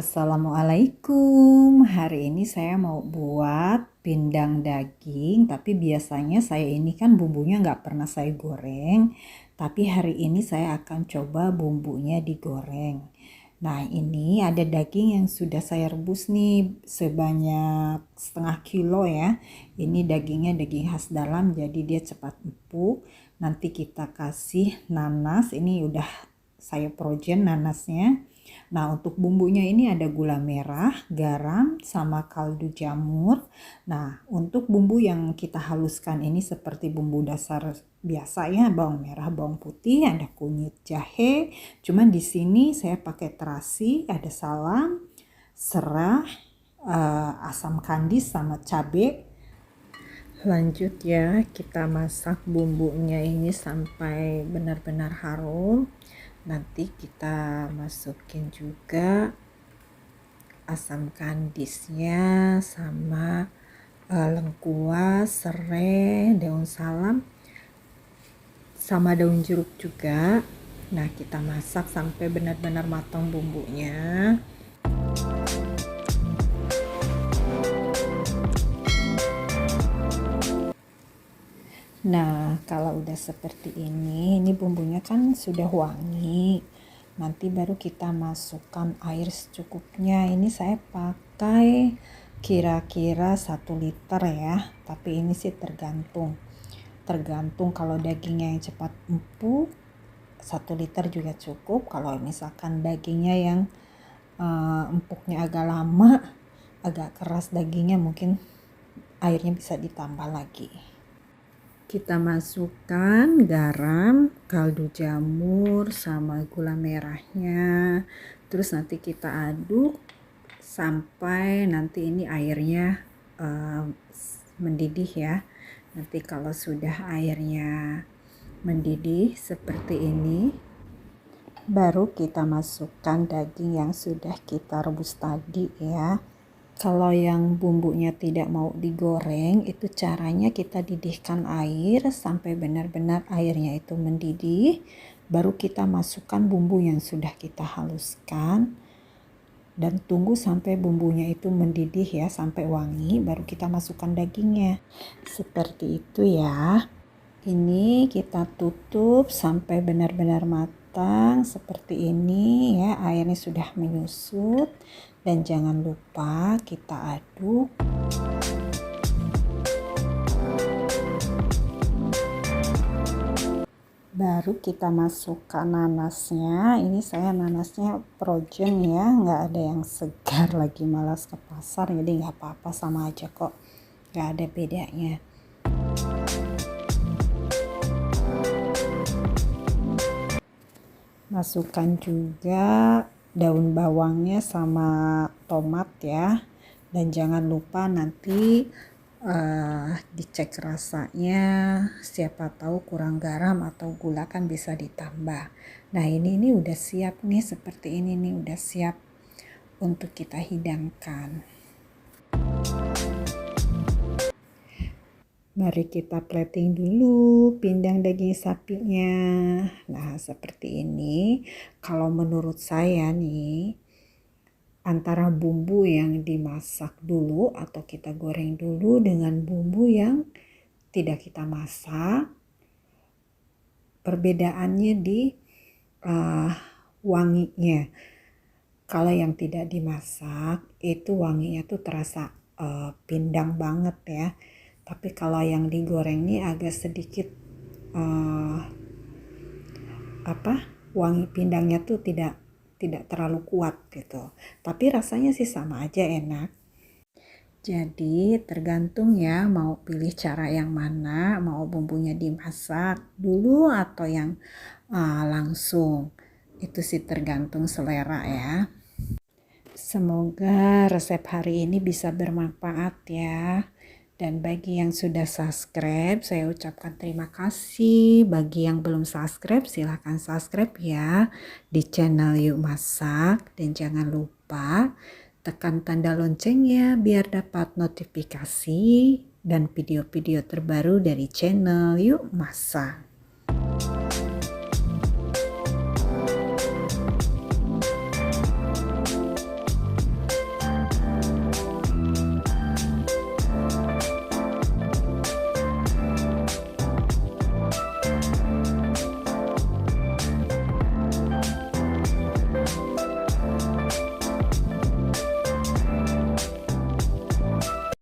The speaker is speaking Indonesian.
Assalamualaikum. Hari ini saya mau buat pindang daging, tapi biasanya saya ini kan bumbunya nggak pernah saya goreng, tapi hari ini saya akan coba bumbunya digoreng. Nah, ini ada daging yang sudah saya rebus nih sebanyak setengah kilo ya. Ini dagingnya daging khas dalam, jadi dia cepat empuk. Nanti kita kasih nanas, ini udah saya frozen nanasnya. Nah, untuk bumbunya ini ada gula merah, garam, sama kaldu jamur. Nah, untuk bumbu yang kita haluskan ini seperti bumbu dasar biasa ya, bawang merah, bawang putih, ada kunyit jahe. Cuman di sini saya pakai terasi, ada salam, serai, asam kandis sama cabai. Lanjut ya, kita masak bumbunya ini sampai benar-benar harum. Nanti kita masukin juga asam kandisnya sama lengkuas, serai, daun salam sama daun jeruk juga. Nah, kita masak sampai benar-benar matang bumbunya. Nah, kalau udah seperti ini bumbunya kan sudah wangi. Nanti baru kita masukkan air secukupnya. Ini saya pakai kira-kira 1 liter ya. Tapi ini sih tergantung. Tergantung kalau dagingnya yang cepat empuk, 1 liter juga cukup. Kalau misalkan dagingnya yang empuknya agak lama, agak keras dagingnya, mungkin airnya bisa ditambah lagi. Kita masukkan garam, kaldu jamur, sama gula merahnya. Terus nanti kita aduk sampai nanti ini airnya mendidih ya. Nanti kalau sudah airnya mendidih seperti ini, baru kita masukkan daging yang sudah kita rebus tadi ya. Kalau yang bumbunya tidak mau digoreng, itu caranya kita didihkan air sampai benar-benar airnya itu mendidih. Baru kita masukkan bumbu yang sudah kita haluskan. Dan tunggu sampai bumbunya itu mendidih ya, sampai wangi. Baru kita masukkan dagingnya. Seperti itu ya. Ini kita tutup sampai benar-benar matang. Seperti ini ya, airnya sudah menyusut. Dan jangan lupa kita aduk. Baru kita masukkan nanasnya. Ini saya nanasnya frozen ya, nggak ada yang segar lagi, malas ke pasar. Jadi nggak apa-apa, sama aja kok, nggak ada bedanya. Masukkan juga daun bawangnya sama tomat ya, dan jangan lupa nanti dicek rasanya, siapa tahu kurang garam atau gula kan bisa ditambah. Nah, ini udah siap nih, seperti ini nih, udah siap untuk kita hidangkan. Mari kita plating dulu pindang daging sapinya. Nah, seperti ini. Kalau menurut saya nih, antara bumbu yang dimasak dulu atau kita goreng dulu dengan bumbu yang tidak kita masak, perbedaannya di wanginya. Kalau yang tidak dimasak, itu wanginya tuh terasa pindang banget ya. Tapi kalau yang digoreng ini agak sedikit wangi pindangnya tuh tidak terlalu kuat gitu. Tapi rasanya sih sama aja enak. Jadi tergantung ya, mau pilih cara yang mana, mau bumbunya dimasak dulu atau yang langsung. Itu sih tergantung selera ya. Semoga resep hari ini bisa bermanfaat ya. Dan bagi yang sudah subscribe, saya ucapkan terima kasih. Bagi yang belum subscribe, silahkan subscribe ya di channel Yuk Masak. Dan jangan lupa tekan tanda loncengnya biar dapat notifikasi dan video-video terbaru dari channel Yuk Masak.